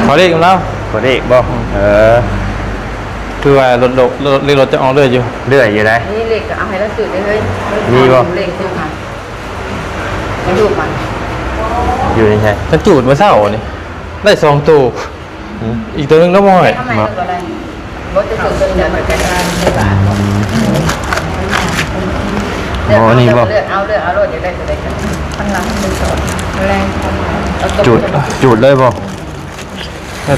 ขอเรียกกันแล้ว ขอเด็กบ่คือว่ารถเรียกรถจะออกเรื่อยอยู่เรื่อยอยู่ได้นี่เหล็กเอาให้เราสื่อได้เลย มีบ่เหล็กดูมันไม่ดูมันอยู่ในใช่ฉันจูดมาเศร้านี่ได้2ตัวอีกตัวนึงน้ำมอยทำไมเราได้รถจะสื่อเป็นเดือนเหมือนกันได้บาทเอาเลือกเอารถจะได้จะได้กันข้างหลังเป็นสดแรงจูดเลยบ่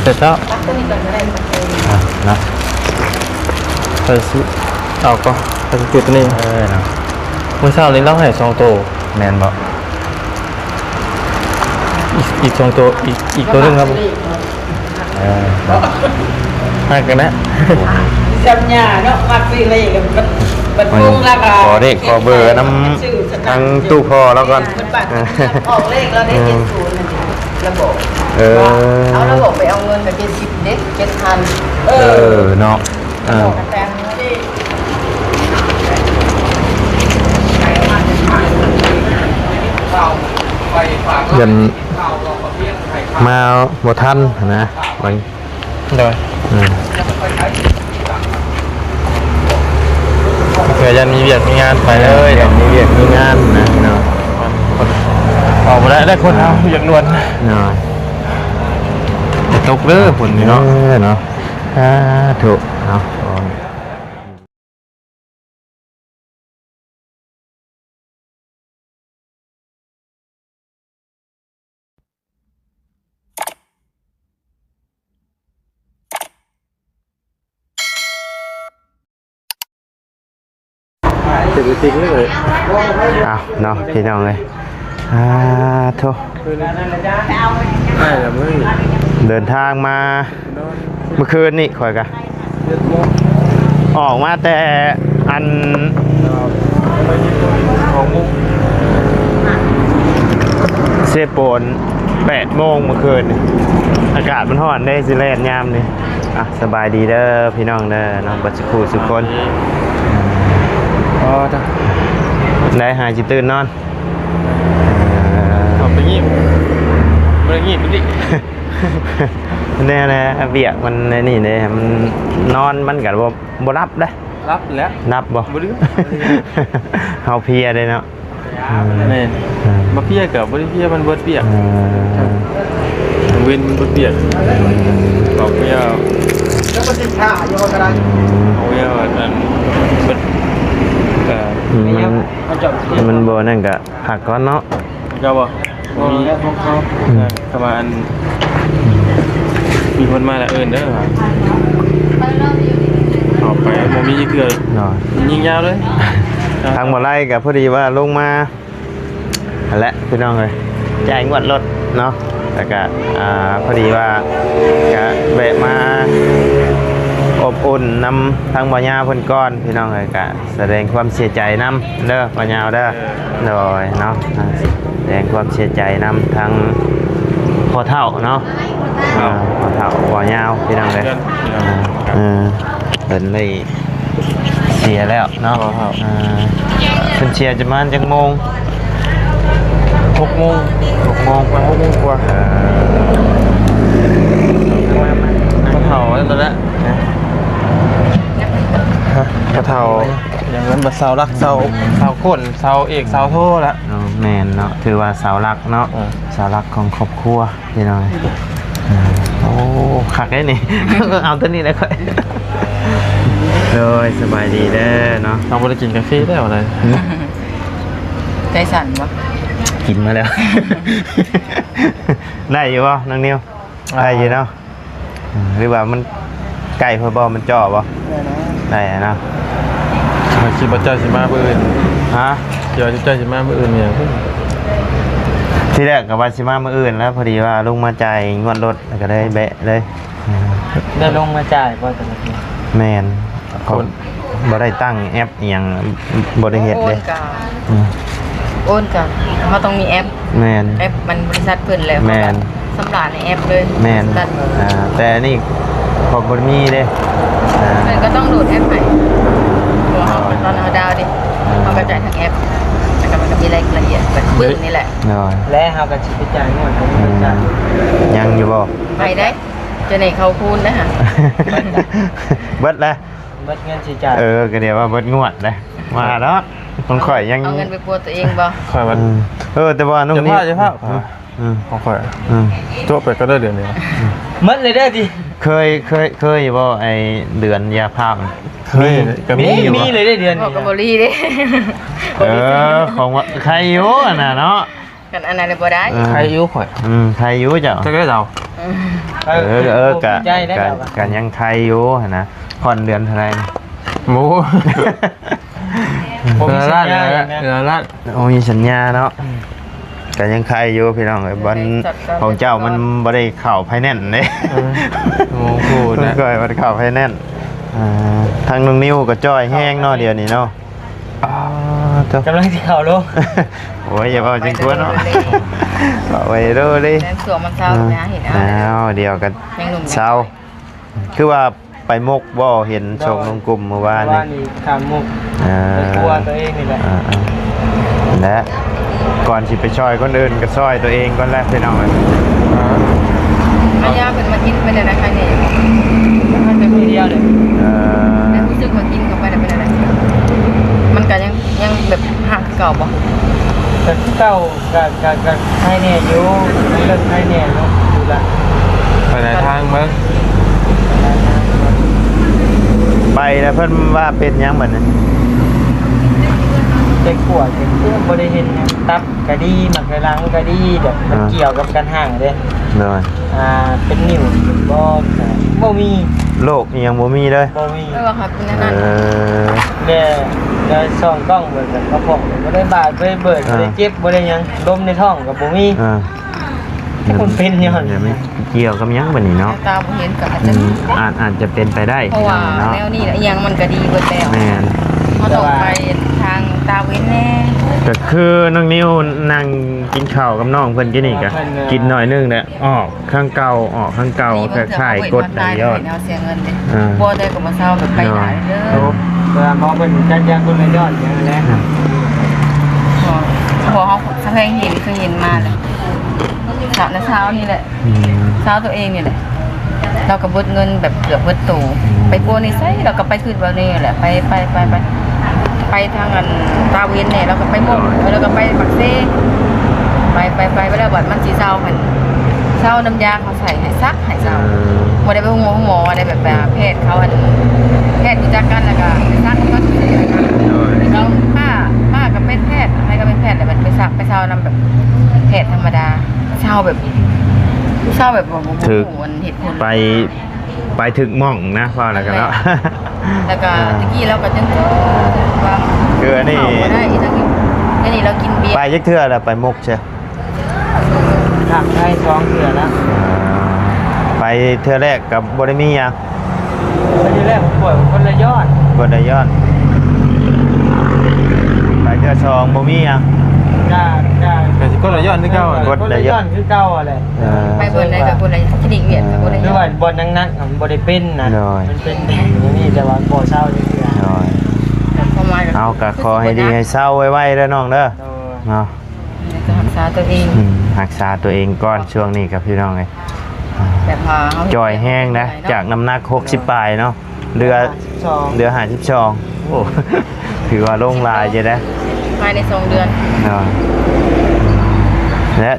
แต่เช้าตักตัวนี้ก่อนก็ได้นะไปซื้อเอาก็ไปจุดนี่นะเมื่อเช้านี้เราให้2ตัวแมนบ่อีก2ตัวอีกตัวนึงครับให้กันนะจำหน้าเนาะมักสิเลยกับบัดพุ่งแล้วก็ขอเด็กขอเบอร์น้ำทางตู้พอแล้วก่อนออกเลขแล้วได้70ระบบเอาระบบไปเอาเงินกับ70เด็ก7,000เนาะยันมาบ่ทันนะบางเดี๋ยวเผื่อยันมีเวียดมีงานไปเลยยันมีเวียดมีงานนะเนาะออกมาได้คนเอาอยากนวลเนาะตกเด้อผลนี่เนาะเนาะถูกเนาะจริงเลยเนาะพี่น้องเลยโทษเดินทางมาเมื่อคืนนี่ข่อยกะออกมาแต่อันเซโปน8 โมงเมื่อคืนอากาศมันร้อนได้สิแลนยามนี่สบายดีเด้อพี่น้องเด้อน้องบัชคูสุกคนได้หายจิตตื่นนอนไปงีบไปงีบดิแน่เบียกมันนี่เนี่ยมันนอนมันกันบ่รับได้รับแล้วนับบ่เฮาเพียเลยเนาะนี่มาเพียกับบ่ได้เพียมันเบิดเปียกเว้นมันเบิดเปียกเอาเพียแล้วก็สิชาอยู่ก็ได้เอาเพียอันเบิดมันโบนั่นกะผักก้อนเนาะเจ้าบ่มีของเขาประมาณมีคนมาแล้วเด้อออกไปโมมีเกลือยิงยาวเลยทางบ่อไร่กับพอดีว่าลงมาและพี่น้องเลยจ่ายงวดรถเนาะแต่ก็พอดีว่าก็แวะมาอบอุ่นนำทางบ่อยาวเพิ่นก้อนพี่น้องเลยก็แสดงความเสียใจนำเด้อบ่อยาวเด้อโดยเนาะแสดงความเสียใจนำทางพ่อเฒ่าเนาะพ่อเฒ่าบ่อยาวพี่น้องเลยเป็นเลยเสียแล้วเนาะเพิ่นเสียจะมาจังโมง6 โมงไป6 โมงกว่าพ่อเฒ่าแล้วแหละกระเทาอย่างนั้นแบบเสารักเสาก้นเสาเอกเสาโทละแมนเนาะถือว่าเสารักเนาะเสารักของครอบครัวพี่น้อยโอ้ขักได้นี่ เอาตัวนี้เลยค่อยเลยสบายดีเด้อเนาะเราไปกินกาแฟได้อะไรใจสั่นวะกินมาแล้ว ได้อยู่ป่ะน้องนิวได้อยู่เนาะหรือว่ามันไก่พอบอมันจ่อป่ะได้นะคิดว่าเจ้าสิมาเบื่ออื่นเดี๋ยวเจ้าสิมาเบื่ออื่นเนี่ยที่แรกกับวันสิมาเมื่ออื่นแล้วพอดีว่าลุงมาจ่ายงวดรถก็ได้แบะเลยได้ลงมาจ่ายป่ะแต่ละทีแมนเขาบ่ได้ตั้งแอปอย่างบริเหตุเลยโอนกันเขาต้องมีแอปแมนแอปมันบริษัทเพิ่นแล้วแมนสำหรับในแอปเลยแมนแต่นี่พอบนมีเลยเพิ่นก็ต้องโหลดแอปใหม่ตัวเขาตอนเขาดาวดิเขากระจายทางแอปแล้วก็มันก็มีรายละเอียดแบบนี่แหละและเขาก็ชี้จ่ายงวดเขายังอยู่บ่ไปได้ จะไหนเขาคูณนะฮะ เบิดแล้ว เบิดเงินสิจ่าย ก็เดี๋ยวว่าเบิดงวดเลยมาแล้วคนข่อยยัง เอาเงินไปปัวตัวเองบ่ ข่อยมัน แต่ว่าน้อง จะ นี่ พาจะพาของข่อยตัวไปก็ได้เดือนเดียว เบิดเลยเด้อดิ เคยบ่ไอเดือนยาพา เคยก็มีอยู่ มีเลยได้เดือน บอก นี้ กับบรีเด้ ของใครอยู่น่ะเนาะ กันอันนั้นเลยบ่ได้ ใครอยู่ข่อย ใครอยู่เจ้า จะได้เรา กันยังใครอยู่นะผ่อนเดือนเท่าไหร่ หมูเดือนละเดือนละ โอ้มีสัญญาเนาะกันยังใครอยู่พี่น้องไอ้บอลของเจ้ามันบ่ได้เข้าไฟแนนซ์เด้ โอ้โห มัน นะ ก็บ่ได้เข้าไฟแนนซ์ทางน้องนิ้วก็จ้อยแห้งเนาะเดี๋ยวนี้เนาะเจ้าก ำลังสิเข้าลง โอ้ยอย่าเอาจริงกวนเนาะเอาไว้ดูดิ แล้วสวมมันเศร้านะเห็นเอา เดี๋ยวกัน ยังหนุ่ม เช้าคือว่าไปมกบ่เห็นชงลงกลุ่มเมื่อวาน ว่า นี่ นี่ขามมุกไปกลัวตัวเองนี่แหละ และก่อนสิไปช่อยคนอื่นก็ช่อยตัวเองก่อนแรกพี่น้องเลย อายาเป็นมากินไปเลยนะคะเนี่ย มันเป็นทีเดียวเลย แล้วรู้สึกว่ากินเข้าไปแล้วเป็นอะไรมันก็ยังแบบหักเก่าบ่ แต่ที่เก่ากับไทยเนี่ยอยู่เรื่องไทยเนี่ยเนาะดูละ ไปในทางมั้ง ไปแล้วเพิ่นว่าเป็นยังเหมือนนั้น เจ็บปวดเจ็บเพื่อบริเห็นตับกระดีหมักกระลังกระดีแบบมันเกี่ยวกับการห่างเลย เลย เป็นนิ่วบ่มี โรคอิหยังบ่มีเลย บ่มี ไม่ว่าครับนั่นนั่น เดี๋ยวส่องกล้องเบิดกับกระเพาะบ่ได้บาดบ่ได้เบิดบ่ได้เจ็บบ่ได้หยังลมในท้องกับบ่มีคนเป็นย้อน ไม่เกี่ยวกับยังบัดนี้เนาะ ตาบ่เห็นก็อาจจะ อาจจะเป็นไปได้ เพราะว่า เนาะ แนวนี้แหละยังมันก็ดีเบิดแล้ว แม่น เขาต้องไปทางตาเว้นแน่ ก็คือน้องนิ้วนั่งกินข้าวกับน้องเพิ่นกินนี่ก็กินหน่อยนึงเนี่ยออกข้างเก่าออกข้างเก่าคล้ายๆกดไหลยอด เสียเงินเลยบ่ได้ก็บ่เศร้าแบบไปหลายเด้อ เวลามองเป็นจัดยางคนละยอดอย่างนั้นแหละ พอเขาเคยเห็นมาเลยเช้านี่แหละเช้าตัวเองนี่แหละเราก็เบิดเงินแบบเกือบเบิดตู่ไปปัวนี่ใส่เราก็ไปขึ้นแบบนี้แหละไปทางอันตาเวนเนี่ยเราก็ไปหมดแล้วก็ไปปักเซ่ไปแล้วบัดมันสีเศร้าหันเศร้าน้ำยาเขาใส่ให้ซักให้เศร้าบ่ได้ไปหมออะไรแบบแพทย์เขาอันแพทย์รู้จักกันแล้วก็ซักก็ถูกเลยนะคะเราป้าก็เป็นแพทย์อะไรก็เป็นแพทย์แต่มันไปซักไปเศร้านำแบบแพทย์ธรรมดาเศร้าแบบว่าบ่มันเหตุผลไปถึงหม่องนะว่าแล้วกันเนาะ แล้วก็ตะกี้เราก็จังว่า คืออันนี้ ได้อีกทั้งนี่เรากินเบียร์ ไปยักเทื่อแล้วไปมกใช่ ทำให้ท้องเสือแล้ว ไปเทื่อแรกกับบริมีหยัง วันที่แรกผมป่วยคนละยอด บนไดยอดไปเทื่อสองบ่มีหยัง จ้า แต่ที่ก็ระยะนี่เก้า คนละยอดคือเก่าอะไร ไปบนอะไรกับบนอะไรคลินิกเวียดกับบนอะไร คือว่าบนนักๆบริเป็นนะมันเป็นอย่างนี้แต่ว่าบ่เศร้าจริง น้อย ประมาณ เอากะขอให้ดีให้เศร้าไว้ๆเด้อน้องเด้อ ๆ เนาะ รักษาตัวเอง รักษาตัวเองก่อนช่วงนี้กับพี่น้องเลย แบบพา จอยแห้งนะจากน้ำหนัก60ปลายเนาะเรือ52โอ้ ถือว่าลงลายจะได้ ภายใน2 เดือน เนาะและ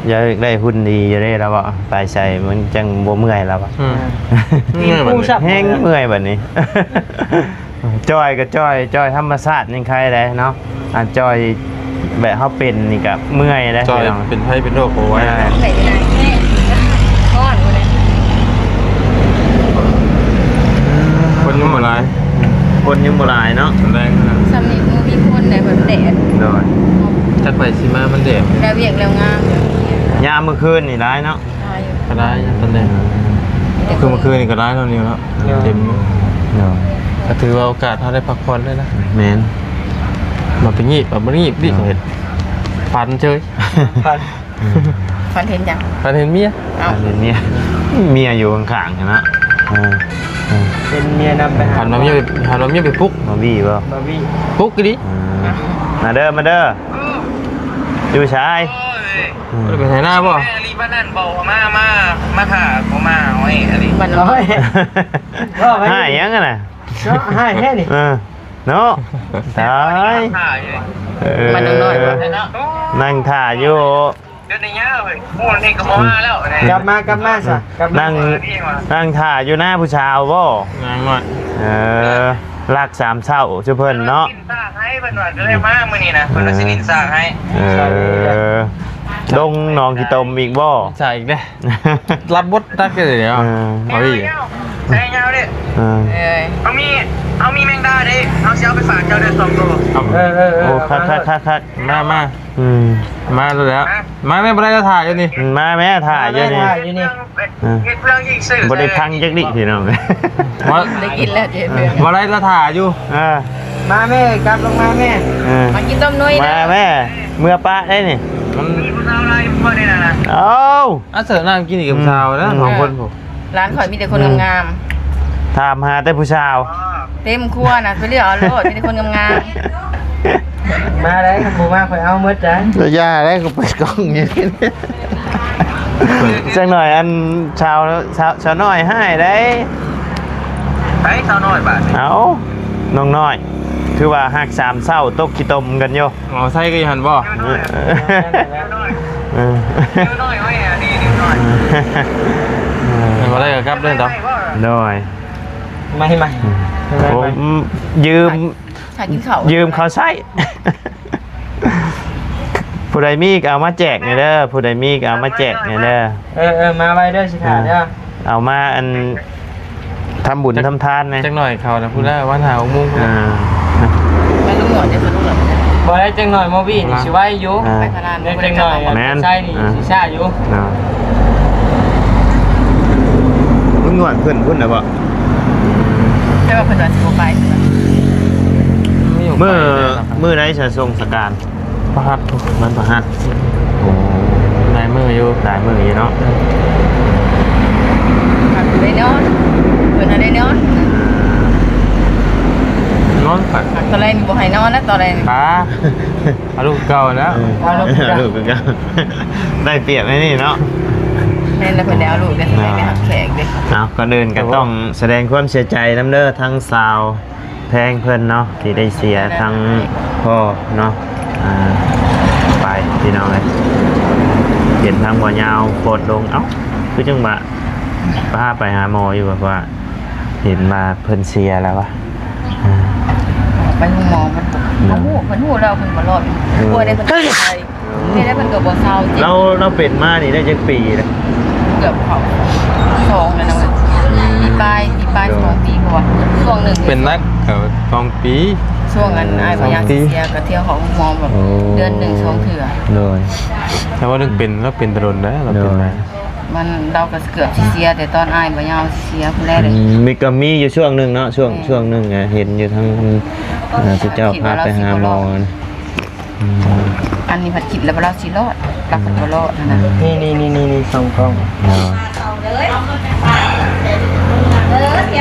อย่าได้หุ่นดีจะได้แล้วบ่ไปใส่มันจังบ่เมื่อยแล้วบ่ มีผู้ชับ แห้งเมื่อยแบบนี้ จอยก็จอยธรรมชาตินี่ใครได้เนาะจอยแบบเขาเป็นนี่กับเมื่อยได้ จอยเป็นไพ่เป็นโรคเอาไว้ ใส่ไปไหนก้อนคนนี้ คนยุ่งอะไร คนยังโบราณเนาะ แรงนะ สำนีมือมีคนไหนแบบแดด โดย จัดไปซิมามันเด็ก แล้วเวียกแล้วงาม ยามเมื่อคืนนี่ร้ายเนาะ ตายอยู่ ก็ได้ตอนแรกคือเมื่อคืนนี่ก็ได้เท่านี้แล้วเต็ม โดย ก็ถือว่าโอกาสเขาได้พักผ่อนได้นะ แมน มาเป็นงีบแบบงีบดิเขาเห็นฟันเฉย พัน ฟันเห็นจัง ฟันเห็นเมีย เอ้า อันนี้เมียอยู่ข้างๆนะ เป็นเมียนำไปหา หันมาเมียไปปุ๊ก มาบี้ป่ะ บาร์บี้ ปุ๊กดิ มาเด้ออยู่ชาย ไปไหนหน้าบ่ แม่รีบ้านนั่นบอกมาถ่าผมมาเอาไอ้อะไร มัน โอ้ยก็ไป ให้ยังกันน่ะ ให้แค่นี้ เนาะตาย ถ่าอยู่ มันน้อยๆบ่ นั่งถ่าอยู่ เดี๋ยวในเงี้ยเลยพวกนี้ก็มาแล้ว กลับมาซะกลับมา นั่งถ่าอยู่หน้าผู้ชาวบ่ นางหน่อย รักสามเศร้าชื่อเพิ่นเนาะ สินสร้างให้เพิ่นว่าจะได้มามื้อนี้นะเพิ่นสิสินสร้างให้ ดงหนองกี่ตมอีกบ่ ใช่อีกเด้รับบทตักกันเลยเดี๋ยวเอาพี่ ใช่ยาวดิ เอ้ย เอามีแมงดาดิเอาสิเอาไปฝากเจ้าเด้อ2ตัว โอ้คักมาแล้วมาแม่บ่ได้ถ่ายอยู่นี่มาแม่ถ่ายอยู่นี่ เฮ็ดเรื่องอีกซื่อ บ่ได้พังจักดิพี่น้อง ได้กินแล้วเจ๊เพื่อน บ่ได้ละถ่ายอยู่ มาแม่กลับลงมาแม่ มากินต้มนุ้ย มา นะ แม่เมื่อป้าได้นี่ มัน มีผู้สาวอะไรบ่ได้น่ะนะ เอ้า เสิร์ฟนั่งกินอีกกับชาวนะสองคนผม ร้านข่อยมีแต่คนงาม ถามหาแต่ผู้ชาว ๆเต็มครัวน่ะไปเลือกเอาโลดมีแต่คนงาม มาได้ครับผมมาข่อยเอาหมดจ้ะ จะย่าได้ก็เปิดกล้องอย่างนี้จังหน่อยอันชาวน้อยให้ได้ ไปสาวน้อยบาด เอาน้องน้อยคือว่าหักสามเศร้าตกขี้ตมกันโย เอาไส้ก็ยันบ่ น้อยไว้อ่ะดีน้อย บ่ได้กับครับเรื่องต่อ น้อย ไม่ผมยืม ๆถ้ากินข้าว ยืมเขาใช้ผู้ใดมีก็เอามาแจกไงเด้อผู้ใดมีก็เอามาแจกไงเด้อ มาไว้เด้อสิขาเด้อ เอามาอันทำบุญทำทานไง จังหน่อยเขานะพูดได้วันหาของมุ้ง ไปลุงหนวดเดี๋ยวลุงหนวด บ่ได้จังหน่อยโมบี้นี่สิไว้อยู่ ไปพาราน เด็กจังหน่อยใช่นี่สิซ่าอยู่ ลุงหนวดเพื่อนพุ่นนะบ่ ใช่ว่าเพิ่นว่าสิบ่ไป เมื่อไรจะทรงสการ ประหัด มันประหัดโอ้ นายมืออยู่ หลายมืออยู่เนาะ ได้นอนเพิ่นได้นอน นอนผัก ตอนแรกนี่บ่ให้นอนนะตอนแรก ป้าเอาลูกเก่าแล้ว ลูกก็ได้เปรียบไอ้นี่เนาะ แม่นแล้วเพิ่นได้เอาลูกได้ไปหาแขกเด้ เอาก่อนอื่นก็ต้องแสดงความเสียใจน้ำเด้อทั้งสาวแพงเพิ่นเนาะที่ได้เสียทั้งพ่อเนาะไปพี่น้องเลยเห็นทางบ่อยาวโคตรลงเอ้าคือจังหวะพาไปหาหมออยู่แบบว่า เห็นมาเพิ่นเสียแล้ววะ ไปห้องหมอมันเพิ่นฮู้แล้วเพิ่นบ่รอดกลัวได้เพิ่นตายนี่ได้เพิ่นก็บ่เศร้าจริง เราเป็นมานี่ได้จักปีแล้ว เกือบเขา2แล้วนะมันปีปลาย2ปีกว่าช่วงหนึง เป็นนัก2 ปี ช่วงนั้นอ้ายพยายามสิเสียก็เที่ยวของหมอแบบเดือน1 2เทื่อ เลย แต่ว่าเรื่องเป็นแล้วเป็นตลอดนะเราเป็นนะ มันเราก็เกือบสิเสียแต่ตอนอ้ายบ่ยาวสิเสียเพิ่นแรกเลย มีก็มีอยู่ช่วงหนึ่งเนาะช่วงหนึ่งไงเห็นอยู่ทั้งที่เจ้าพาไปหาหมอนะ อันนี้ผัดคิดแล้วเราสิรอดรักผัดบ่รอดนะ นี่สองกล้อง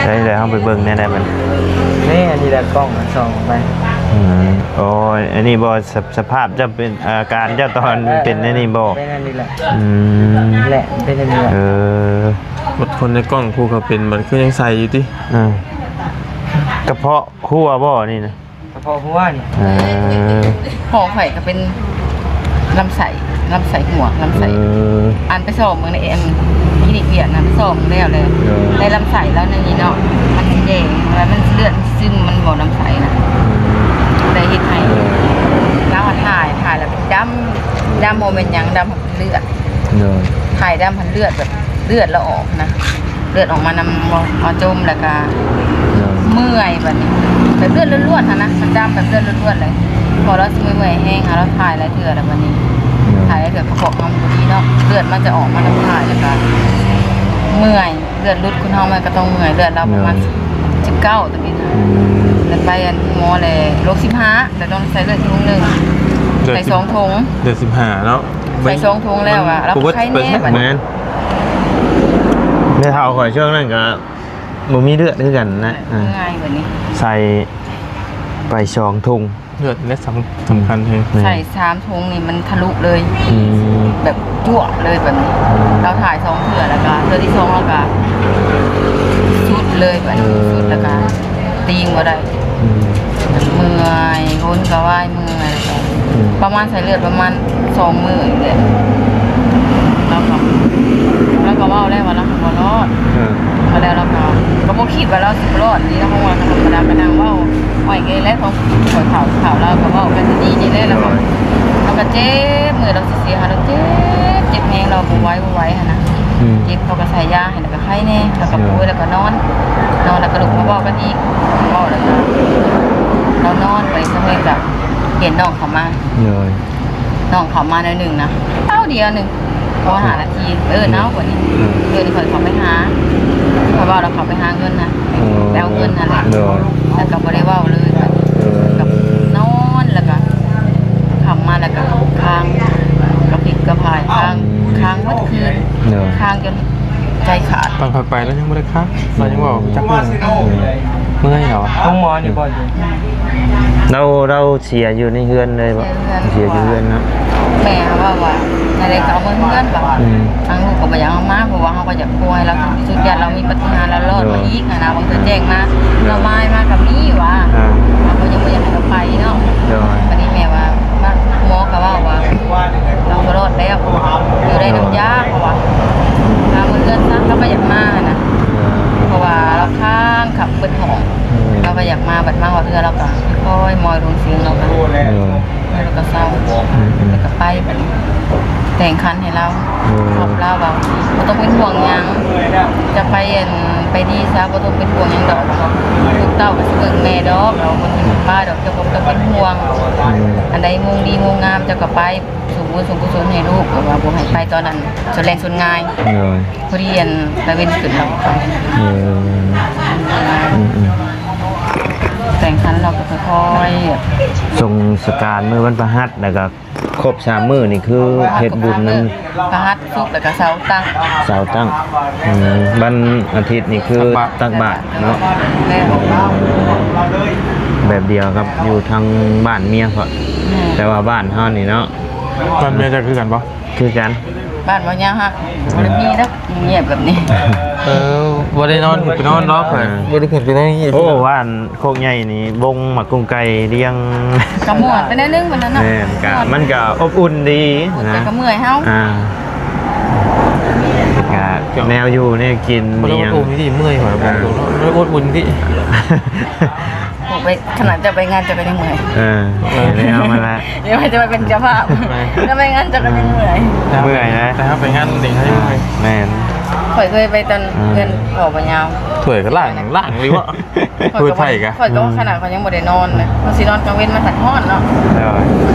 ได้เลยเข้าไปเบิ่งได้ได้มัน นี่อันนี้แหละกล้องส่องไป โอ้ยอันนี้บอสภาพจะเป็นอาการเจ้าตอนเป็นอันนี้บอ เป็นอันนี้แหละ แหละ เป็นอันนี้แหละ บางคนในกล้องคู่เขาเป็นมันคือยังใส่อยู่ดิ กระเพาะหัวบ่นี่นะ กระเพาะหัวนี่ ห่อไข่ก็เป็นลำไส้หัวลำไส้อันไปสอบเมืองในเอ็มคลินิกเวียดนะไปสอบแล้วเลยในลำไส้แล้วในนี้เนาะมันแดงแล้วมันเลือดซึมมันบ่ลำไส้นะได้เฮ็ดให้แล้วถ่ายแล้วเป็นดำโมเมนต์หยังดำเลือดถ่ายดำพันเลือดแบบเลือดแล้วออกนะเลือดออกมานำมาจมแล้วก็เมื่อยแบบนี้แบบเลือดล้วนๆนะมันดำแบบเลือดล้วนๆเลยพอเราเมื่อยแห้งแล้วถ่ายแล้วเถื่อแล้ววันนี้ถ่ายแล้วเถื่อประกอบความดีเนาะเลือดมันจะออกมาแล้วถ่ายแล้วก็เมื่อยเลือดรุดคุณเฮามันก็ต้องเมื่อยเลือดเราประมาณ19ตรงนี้นะแล้วไปอันหมอเลยโรค15แต่ต้องใส่เลือดถุงนึงใส่2ถุง เดือน15แล้ว ใส่2ถุงแล้วอ่ะแล้วไข้แน่บัด แมนในเท่าข่อยช่วงนั้นก็บ่มีเลือดด้วยกันนะ ง่ายกว่านี้ ใส่ ไป2ทุ่ง เลือดและสำคัญเลย ใส่3ถุงนี่มันทะลุเลย อืม แบบจั่วเลยแบบนี้เราถ่าย2เถื่อแล้วก็เถื่อที่2แล้วก็ชุดเลยแบบนี้ชุดแล้วก็ตีงบ่ได้ อืม เมื่อยคนก็ว่ายเมื่อยแล้วก็ประมาณใส่เลือดประมาณ2 มื้ออีกเลยแล้วก็เว้าแล้วว่าเราบ่รอด มาแล้วเราก็บ่คิดว่าเราสิรอดนี่นะเพราะว่าธรรมดาก็นั่งเว้าอ้อยเกแล้วของข่อยข่าวเราก็เว้ากันดีนี่แหละแล้วก็เจ็บมือเราสิเสียหาเราเจ็บแฮงเราบ่ไหวหั่นนะเจ็บเขาก็ใส่ยาให้แล้วก็ไข้แน่แล้วก็ป่วยแล้วก็นอนแล้วก็ลุกมาเว้ากันอีกเว้าแล้วก็เรานอนไปสักพักก็เห็นน้องเขามา เลย น้องเขามาหน่อยนึงนะเต้าเดียวนึงพอหานาทีเนาะกว่านี้นี่ข่อยเขาไปหาเพราะว่าเราเขาไปหาเงินนะไปเอาเงินนั่นแหละ เลย แล้วก็บ่ได้เว้าเลยกับนอนแล้วก็ขับมาแล้วก็ค้างกระปิดกระพายค้างเมื่อคืน เลย ค้างจนใจขาด ตอนค่อยไปแล้วยังไม่ได้ค้าเรายังบอกจักเมื่อยเหรอ ห้องหมอนี่บ่อยู่ เราเสียอยู่ในเฮือนเลยบ่เสียอยู่เฮือนเนาะ แม่ว่าอะไรก็เอาเงินเพื่อนแบบทางลูกก็บ่อยากเอามาเพราะว่าเขาก็อยากป่วยแล้วที่สุดยอดเรามีปฏิหารแล้วรอดมาอีกนะบางทีแจ้งมาเราไม่มากับนี่ว่าเราก็ยังไม่อยากให้เราไปเนาะ เลย วันนี้แม่ว่าหมอก็ว่าเราก็รอดแล้วอยู่ได้น้ำยาเพราะว่าทางเงินซะเราก็อยากมานะเพราะว่าเราข้างขับเปิดห้องเราก็อยากมาบัดมาหัวเรือเราก็ค่อยมอยลงเสียงเราก็แล้วก็เศร้าแล้วก็ไปแบบแต่งคันให้เราขอบเล่าว่าเราต้องเป็นห่วงยังจะไปดีซะก็ต้องเป็นห่วงยังดอกลูกเต้าก็สิเบิ่งแม่ดอกเราคนที่ป้าดอกจะผมต้องเป็นห่วงอันใดมงดีมงงามจะก็ไปสูงบุญสูงกุศลให้ลูกว่าบ่ให้ไปตอนนั้นส่วนแรงส่วนง่าย เลย พอดีอันตะเวนขึ้นเราไปแต่งคันเราก็ค่อยๆ ทรงสการมื้อวันพฤหัสแล้วก็ครบ3มื้อนี่คือเฮ็ดบุญนั้น พระหัตถ์สุกแล้วก็เสาตั้ง เสาร์ตั้งวันอาทิตย์นี่คือตักบาตรเนาะแบบเดียวครับอยู่ทางบ้านเมียเขาแต่ว่าบ้านเฮานี่เนาะ ตอนเมียจะคือกันปะ คือกัน บ้านบ่ยากฮะบ่ได้มีแล้วเงียบแบบนี้ บ่ได้นอนไปนอนรอบเลยบ่ได้ขึ้นไปนั่งนี่ โอ้ว่านโคกใหญ่นี่บงหมักกุ้งไก่เลี้ยง กระม่วนไปได้นึงวันนั้นน่ะ แม่นกะมันก็อบอุ่นดี แต่ นะ ก็เมื่อยเฮา กะแนวอยู่นี่กิน บ่ได้ เลี้ยง อุ่นที่เมื่อยหัวบ่ได้อุ่นที่ ผมไปขนาดจะไปงานจะก็ยังเมื่อย ไม่เอามาละ เดี๋ยวจะไปเป็นเจ้าภาพจะไปงานจะก็ยังเมื่อย เมื่อยนะ แต่ถ้าไปงานเด็กให้เมื่อย แม่น ข่อยเคยไปตอนเงินขอบ่ยาว ถ่วยก็ล่างเลยวะถ่วยไผ่กะ ข่อยก็ว่าขนาดเขายังบ่ได้นอนเลยมันสินอนกลางเว้นมาถัดฮอดเนาะ แล้ว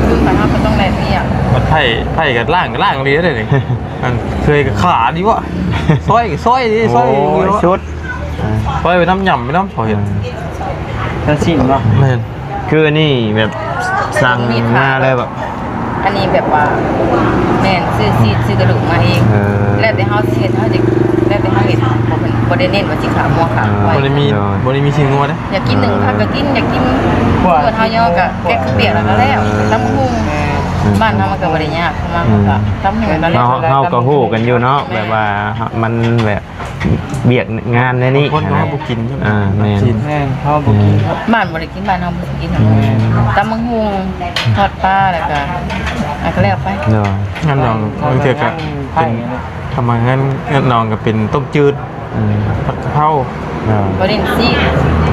คือข่อยเฮาก็ต้องได้เรียก มันไผ่กับล่างเลยได้เลยมันเคยกับขาดีวะซอยดิซอย ชุด ซอยไปน้ำหย่ำไปน้ำพอเห็น ถ้าสิ้นบ่ แม่น คือนี่แบบสั่งมาเลยแบบ อันนี้แบบว่าแม่นซื้อกระดูกมาเองแล้วแต่เฮาสิเฮ็ดเฮาสิแล้วแต่เฮาเฮ็ดบ่ได้เน้นว่าสิขาหมูขาไว้ บริมีชิงงัวนะ อยากกินหนึ่งผักก็กินอยากกินเปิดเฮาย่อก็แกงเปียกแล้วก็แล้วตำหุงบ้านเฮามันก็บ่ได้ยากเข้ามาก็ตำหุงก็แล้ว เฮาก็ฮู้กันอยู่เนาะแบบว่ามันแบบเบียดงานในนี้ คนเขาบุกินใช่ไหม แม่น กิน แม่นเขาบ่กินครับ บ้านบ่ได้กินบ้านเฮาบ่ได้กินตำหุงทอดปลาแล้วก็แล้วไป เนาะ งั้นน้องบางเทีก็เป็นทำมางั้นน้องก็เป็นต้มจืดผัดกะเพรา เนาะ บ่ได้ซี ท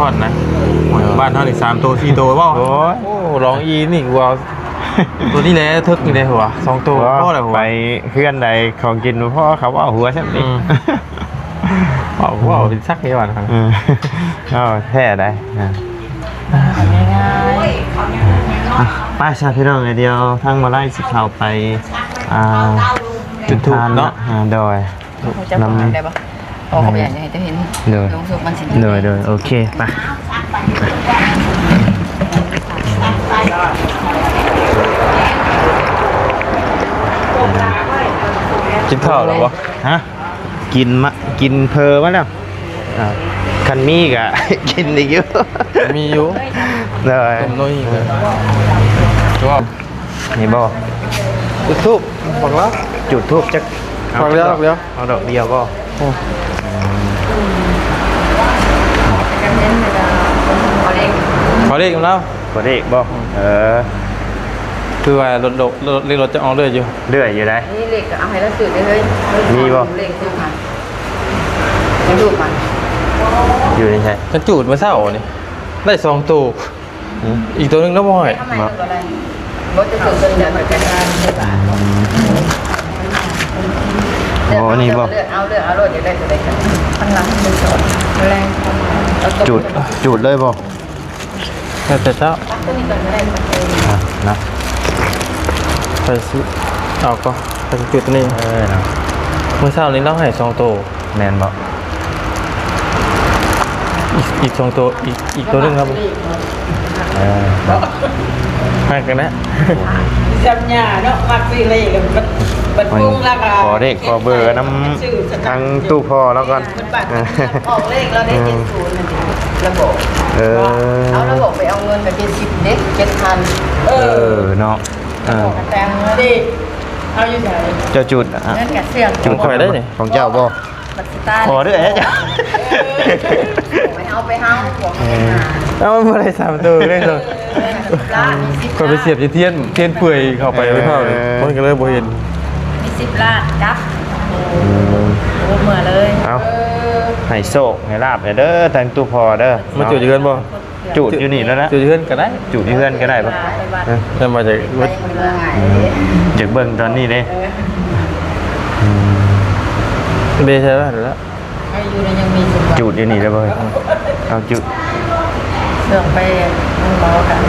อดนะบ้านเท่านี่3 ตัว4 ตัวว่า โอ้ย โอ้ร้องอีนี่กูเอาตัวนี้แหละทึกนี่เลยหัว2 ตัวพ่ออะไรหัว ไปเพื่อนใดของกินพ่อเขาว่าหัวใช่ไหม ว้าวเป็นซักนี่หว่าครับ ก็แท้ได้ ง่าย ป้าชาพี่น้องเดียวทั้งมาไล่สิเขาไปจุดทานเนาะโดย ๆเขาจะทำได้บ่เขาบ่อยากให้จะเห็นลงสุกมันสิ โดยโอเคไป กินข้าวหรอวะ ฮะกินเพอมาแล้วข คันมีก็ กินอีกอยู่ มีอยู่ เลย ต้มน้อยอีกเลยชอบ นี่บ่ จุดทูบฝักแล้ว จุดทูบจัก ฝักแล้วฝักแล้ว เอาดอกเดียวก็ กันเน้นเวลาพอเล็ก ขอเลขกันแล้ว บ่ได้อีกบ่เออ คือว่ารถเรียกรถจะเอาเรื่อยอยู่ เรื่อยอยู่ได้ นี่เล็กเอาให้เราสื่อได้เลยเล็กดูมันดูมัน อยู่นี่ใช่ ฉันจูดมาเศร้านี่ได้2ตัวอีกตัวนึงน้ำมัน ทำไมตัวอะไรรถจะสื่อเป็นเดือนเหมือนกันเลือกเอาเลือกรถอย่าได้ตัวใดกันข้างหลังเป็นสองแรงจุดเลยบ่ แต่เช้า ตัวนี้ก่อนไม่ได้ นะ ไปซื้อเอาก็ไปจุดนี่ นะ เมื่อเช้านี้เราให้2ตัว แม่นบ่ อีก2ตัวอีกตัวนึงครับ ห่างกันนะ จำยาเนาะมักสิเลยกับบัดปรุงแล้วก็ ขอเลขขอเบอร์น้ำทางตู้พอแล้วก่อน ออกเลขแล้วได้70ระบบ เอาระบบไปเอาเงินกับ70เด็ก7,000 เนาะ แตงดิเอาอยู่ไหน เจ้าจุด เงินกับเสี่ยง จุดของเจ้าบ่ บัตรสตาร์ ขอด้วยเจ้า ไปเอาหัวเงินหา เอามาได้3ตัวได้เลยก็ไปเสียบเทียนเปื่อยเข้าไปไม่เข้าเลยมันก็เลยบ่เห็น มี10 ล้านจับโอ้เหมือเลย เอาให้โชคให้ลาบเด้อทางตู้พอเด้อ มาจุดเยือนบ่ จุดอยู่นี่แล้วนะ จุดเยือนก็ได้ จุดที่เพื่อนก็ได้ปะ แต่มาจากวัด จากเบิ่งตอนนี้เด้ เบใช่ป่ะเดี๋ยวละ อายุยังมี10 จุดอยู่นี่แล้วเว้ยเอาจุด เสื่อมไปหมอกัน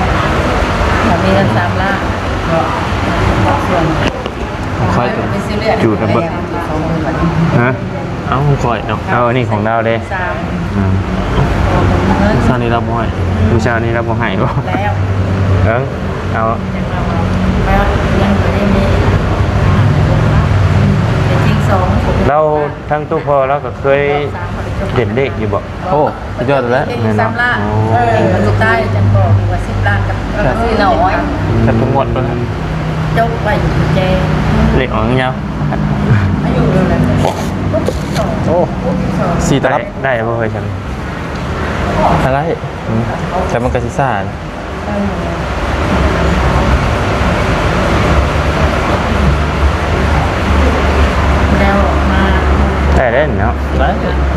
มีเงิน3 ล้านส่วน คอยตัว ไปซื้อเลือด จุดระเบิดฮะ เอาคอยเนาะ เอาอันนี้ของเราเด้ ซานี่รับบ่อย ผู้ชายนี่เราบ่ให้บ่ แล้ว เอา แล้วยังไม่ได้มีเป็นจริง2 เราทั้งตู้พอเราก็เคยเด่นเลขอยู่บ่ โอ้สุดยอดแล้ว 3 ล้านมันสุดท้ายจังบอกว่า10 ล้านกับซื้อน้อย แทบทุกงวดเลย จกไว้อยู่เจ เลขออกยาว อายุเท่าไหร่ โอ้4ตลับ ได้บ่เคยฉัน อะไรแต่มันก็สิซ่านะ แล้วมา ได้เด้เนาะ ได้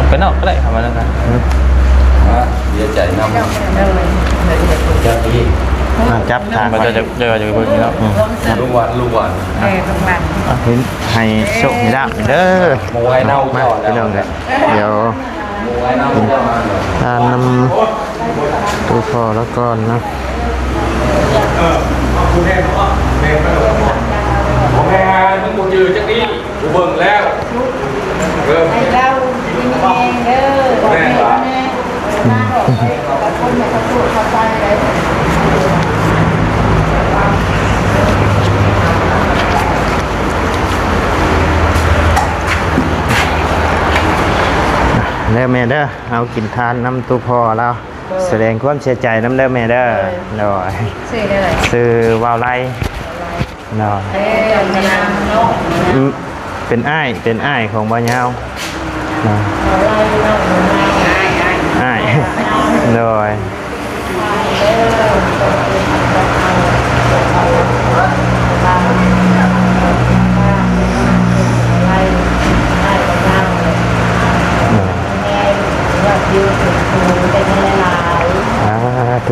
ไปนอกก็ได้ทำมาแล้วนะ แล้วเลย จับทาง มันจะเบิ่งนี่แล้ว ลุงวัน แก่ตรงนั้น เห็นให้โชคให้ลาบเด้อ มวยเน่า มา จอดแล้ว พี่น้องเด้อเดี๋ยว มวยเน่าจอด ทานน้ำตู้พอแล้วก่อนนะ ผมแพ้มึงกูยืนจังนี้กูเบิ่งแล้วเริ่ม ให้เราดีมีเองเด้อ แม่ปะ มาบอกให้คนในครอบครัวเข้าใจเลย เด้อแม่เด้อเอากินทานน้ำตู้พอแล้วแสดงความเสียใจน้ำเด้อแม่เด้อหน่อย ซื้อได้เลย ซื้อวาวไล่หน่อย มะนาวเนาะ เป็นอ้ายของบ่าวยาวหน่อย ง่าย อ้ายหน่อย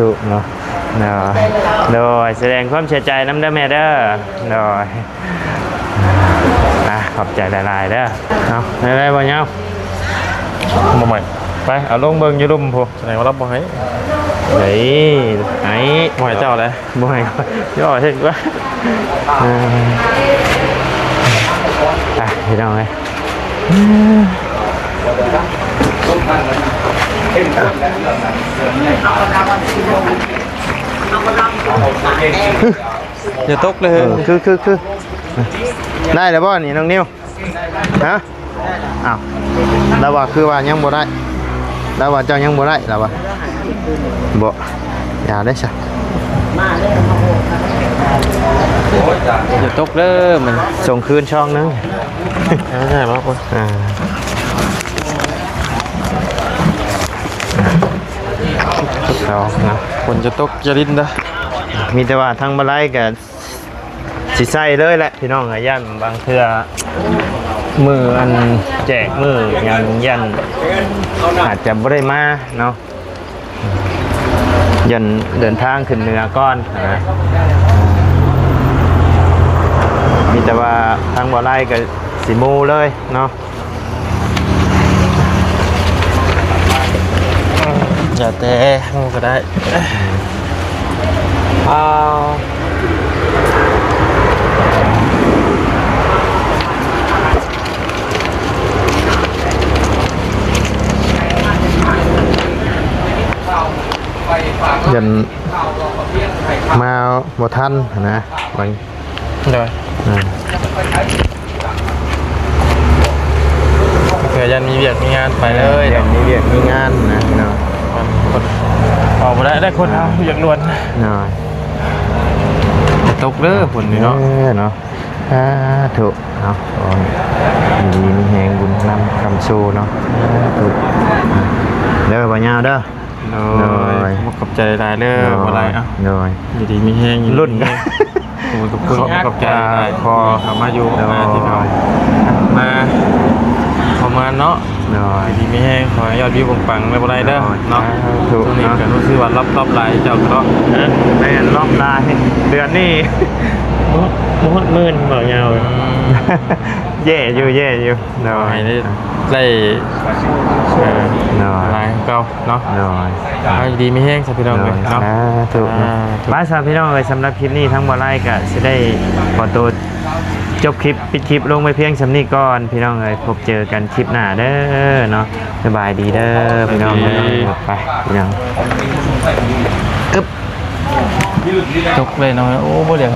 ถูกเนาะเนาะโดยแสดงความเสียใจน้ำเด้อแม่เด้อโดยขอบใจหลายๆเด้อเอาได้บ่ยาว มาใหม่ไปเอาลงเบิ่งอยู่รุมพอแสดงว่ารับบ่ให้ เฮ้ยไอ้ บ่ให้เจ้าเลย บ่ให้ย่อเช่นว่าพี่น้องเลยอย่าตกเลย คือได้แล้วบ่นี่น้องนิวฮะอ้าวแล้วว่าคือว่ายังบ่ได้ แล้วว่าเจ้ายังบ่ได้แล้ววะบ่อย่าได้ซะ อย่าตกเด้อมัน ส่งคืนช่องนึง ไม่ใช่ป่ะคน เรานะ คนจะตกจะลิ้นเด้อ มีแต่ว่าทางมาไล่กับสิใส่เลยแหละพี่น้องอะย่านบางเทื่อมืออันแจกมือยันอาจจะบ่ได้มาเนาะยันเดินทางขึ้นเหนือก้อนนะมีแต่ว่าทางบ่ไล่กับสิมูเลยเนาะ อย่าแต่งูก็ได้ ยันมาบ่ทันนะบาง เดี๋ยวเผื่อยันมีเวียกมีงานไปเลย ยันมีเวียกมีงานนะพี่น้อง คนออกมาได้คนเอาอยากลวน น้อย ตกเด้อผลนี่เนาะ เนาะถูกเนาะดีมีแหงบุญนำคำชูเนาะถูกเด้อบ่ยาวเด้อ โดยขอบใจหลายเด้อบ่ไรอ่ะ โดย อยู่ดีมีแห้ง รุ่นกัน ขอบใจพอเข้ามาอยู่มาที่เรามาเข้ามาเนาะ โดย ดีมีแห้งขอให้ยอดวิวปังๆเลยบ่ไรเด้อเนาะ ถูก ตรงนี้ เนาะ ก็รู้สึกว่ารับหลายเจ้าก็ แม่นรอบลายเดือนนี้มุดมื่นบ่ยาวแย่อยู่โด ขอให้ ย ได้โดย ลายเก่าเนาะ โดย ให้ดีมีแห้งสักพี่น้องเลยเนาะ ถูกบ้านสาวพี่น้องเลยสำหรับคลิปนี้ทั้งบ่ไล่ก็จะได้ขอตัวจบคลิปปิดคลิปลงไปเพียงสำนี้ก่อนพี่น้องเลยพบเจอกันคลิปหน้าเด้อเนาะสบายดีเด้อพี่น้องไปพี่น้อง ตกเลยเนาะโอ้บ่เดี๋ยว